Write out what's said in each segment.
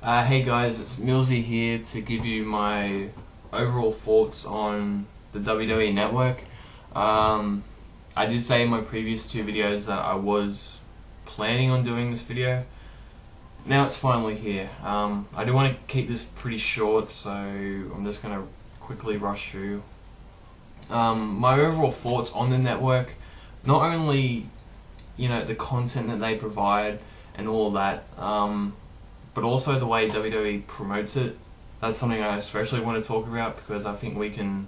Hey guys, it's Millsy here to give you my overall thoughts on the WWE Network. I did say in my previous two videos that I was planning on doing this video. Now it's finally here. I do want to keep this pretty short, so I'm just going to quickly rush through my overall thoughts on the network. Not only, the content that they provide and all that, but also the way WWE promotes it. That's something I especially want to talk about because I think we can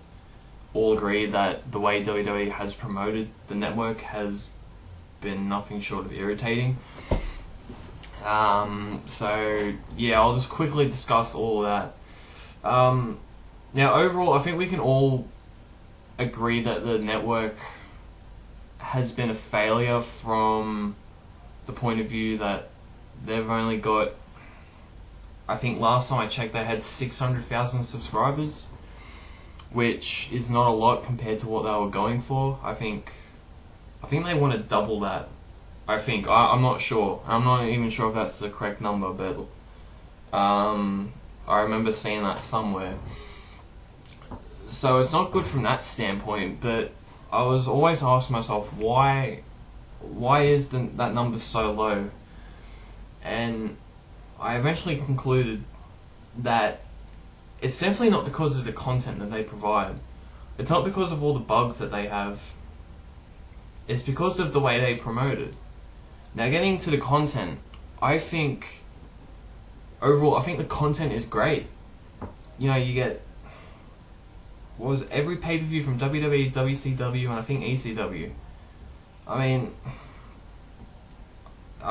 all agree that the way WWE has promoted the network has been nothing short of irritating. So yeah, I'll just quickly discuss all of that. Now overall, I think we can all agree that the network has been a failure from the point of view that they've only got, I think last time I checked they had 600,000 subscribers, which is not a lot compared to what they were going for. I think they want to double that. I'm not sure. I'm not even sure if that's the correct number, but I remember seeing that somewhere. So it's not good from that standpoint, but I was always asking myself, why is that number so low? And I eventually concluded that it's definitely not because of the content that they provide. It's not because of all the bugs that they have. It's because of the way they promote it. Now, getting to the content, I think the content is great. You get every pay-per-view from WWE, WCW, and I think ECW. I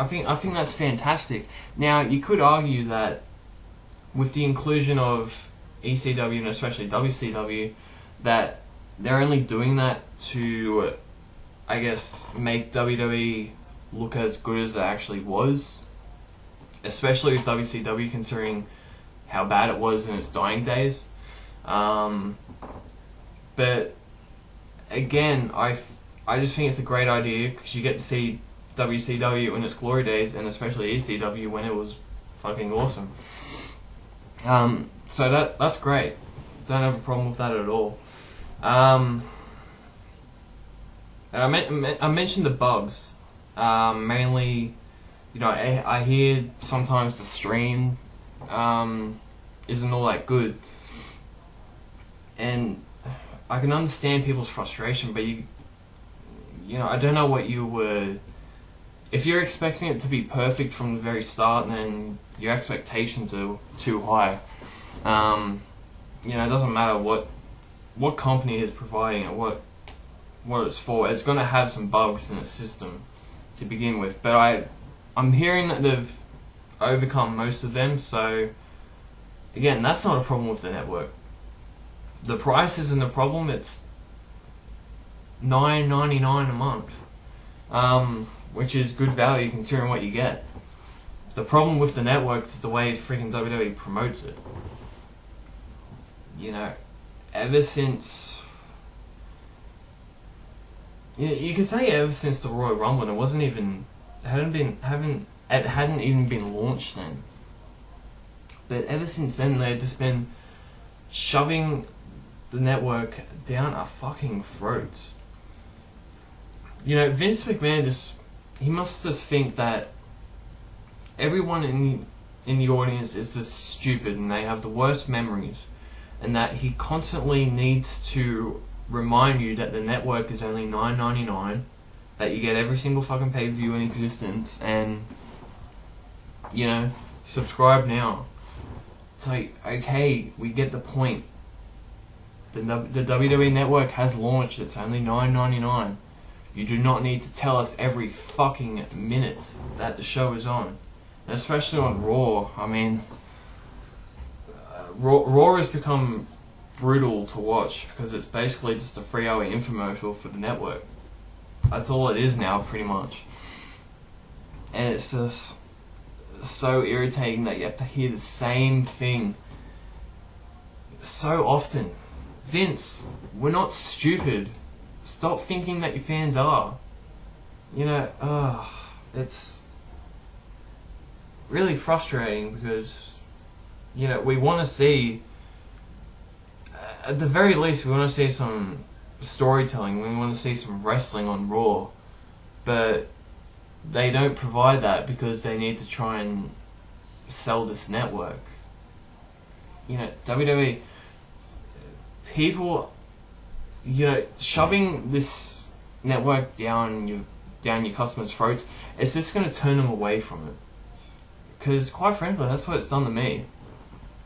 think that's fantastic. Now, you could argue that with the inclusion of ECW and especially WCW, that they're only doing that to, I guess, make WWE look as good as it actually was, especially with WCW considering how bad it was in its dying days. But again, I just think it's a great idea because you get to see WCW in its glory days, and especially ECW when it was fucking awesome. So that's great. Don't have a problem with that at all. And I mentioned the bugs. Mainly, I hear sometimes the stream isn't all that good, and I can understand people's frustration, but I don't know what you were. If you're expecting it to be perfect from the very start, then your expectations are too high. It doesn't matter what company is providing it, what it's for. It's going to have some bugs in its system to begin with. But I'm hearing that they've overcome most of them. So again, that's not a problem with the network. The price isn't a problem. It's $9.99 a month. Which is good value considering what you get. The problem with the network is the way freaking WWE promotes it. Ever since... You could say ever since the Royal Rumble, and it hadn't even been launched then. But ever since then, they've just been shoving the network down our fucking throats. Vince McMahon he must just think that everyone in the audience is just stupid and they have the worst memories, and that he constantly needs to remind you that the network is only $9.99, that you get every single fucking pay-per-view in existence, and subscribe now. It's like, okay, we get the point. The WWE network has launched. It's only $9.99. You do not need to tell us every fucking minute that the show is on. And especially on Raw. Raw has become brutal to watch because it's basically just a 3-hour infomercial for the network. That's all it is now, pretty much. And it's just so irritating that you have to hear the same thing so often. Vince, we're not stupid. Stop thinking that your fans are. It's really frustrating because we want to see, at the very least, we want to see some storytelling. We want to see some wrestling on Raw, but they don't provide that because they need to try and sell this network. WWE, people, shoving this network down your customers' throats, it's just going to turn them away from it. Because, quite frankly, that's what it's done to me.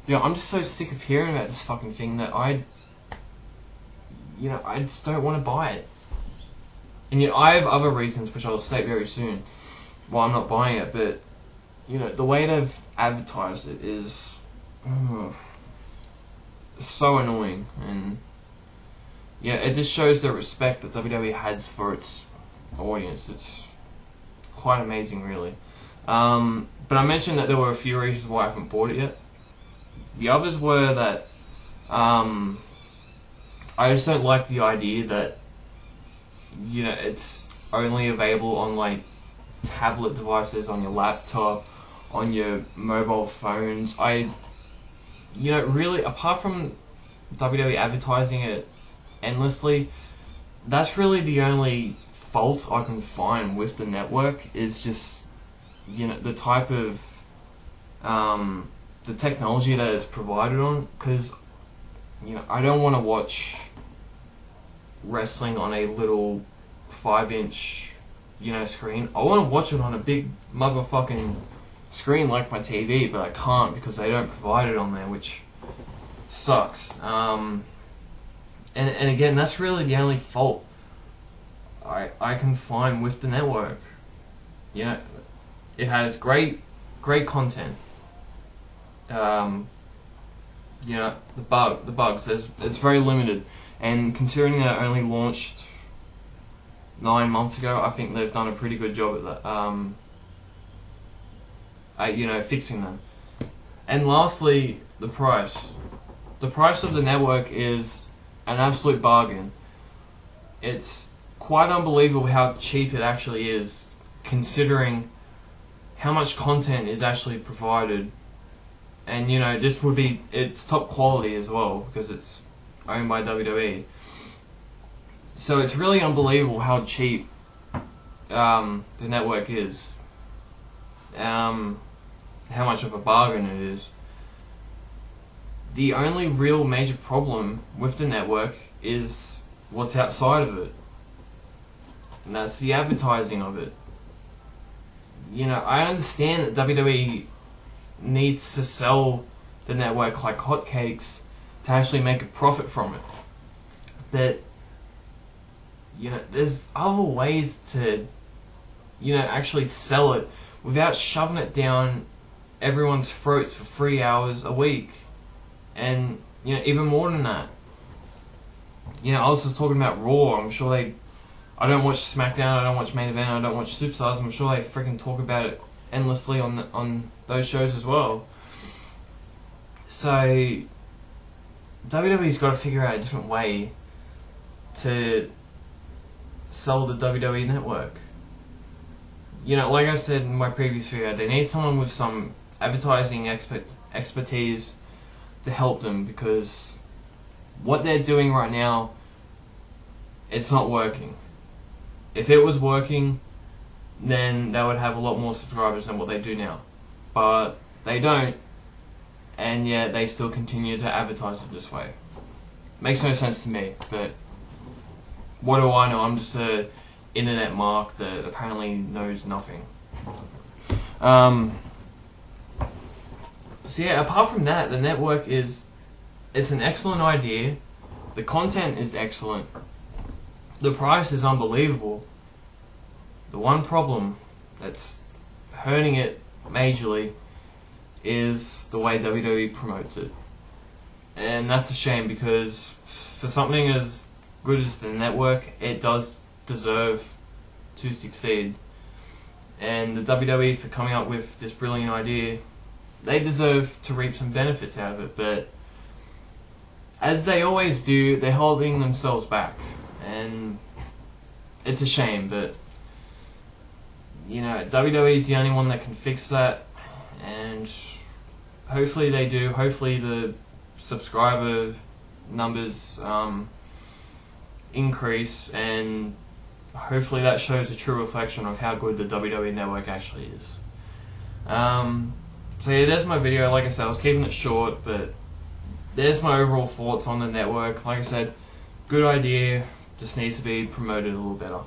I'm just so sick of hearing about this fucking thing that I just don't want to buy it. And I have other reasons, which I'll state very soon, why I'm not buying it, but, the way they've advertised it is so annoying, and it just shows the respect that WWE has for its audience. It's quite amazing, really. But I mentioned that there were a few reasons why I haven't bought it yet. The others were that I just don't like the idea that it's only available on like tablet devices, on your laptop, on your mobile phones. Really, apart from WWE advertising it endlessly, that's really the only fault I can find with the network, is just the type of the technology that it's provided on. Because I don't want to watch wrestling on a little 5-inch screen. I want to watch it on a big motherfucking screen like my TV, but I can't because they don't provide it on there, which sucks. And again, that's really the only fault I can find with the network. It has great content. The bugs, it's very limited, and considering that it only launched 9 months ago, I think they've done a pretty good job at that. Fixing them. And lastly, the price. The price of the network is an absolute bargain. It's quite unbelievable how cheap it actually is, considering how much content is actually provided. And it's top quality as well, because it's owned by WWE. So it's really unbelievable how cheap the network is. How much of a bargain it is. The only real major problem with the network is what's outside of it. And that's the advertising of it. I understand that WWE needs to sell the network like hotcakes to actually make a profit from it. But, there's other ways to, actually sell it without shoving it down everyone's throats for 3 hours a week. And, even more than that. I was just talking about Raw. I'm sure I don't watch SmackDown, I don't watch Main Event, I don't watch Superstars. I'm sure they freaking talk about it endlessly on those shows as well. So WWE's got to figure out a different way to sell the WWE network. Like I said in my previous video, they need someone with some advertising expertise to help them, because what they're doing right now, it's not working. If it was working, then they would have a lot more subscribers than what they do now. But they don't, and yet they still continue to advertise it this way. Makes no sense to me, but what do I know? I'm just a internet mark that apparently knows nothing. So yeah, apart from that, the network it's an excellent idea. The content is excellent. The price is unbelievable. The one problem that's hurting it majorly is the way WWE promotes it. And that's a shame, because for something as good as the network, it does deserve to succeed. And the WWE, for coming up with this brilliant idea, they deserve to reap some benefits out of it. But as they always do, they're holding themselves back. And it's a shame, but WWE is the only one that can fix that. And hopefully they do. Hopefully the subscriber numbers increase, and hopefully that shows a true reflection of how good the WWE Network actually is. So yeah, there's my video. Like I said, I was keeping it short, but there's my overall thoughts on the network. Like I said, good idea, just needs to be promoted a little better.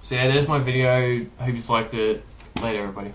So yeah, there's my video. Hope you liked it. Later, everybody.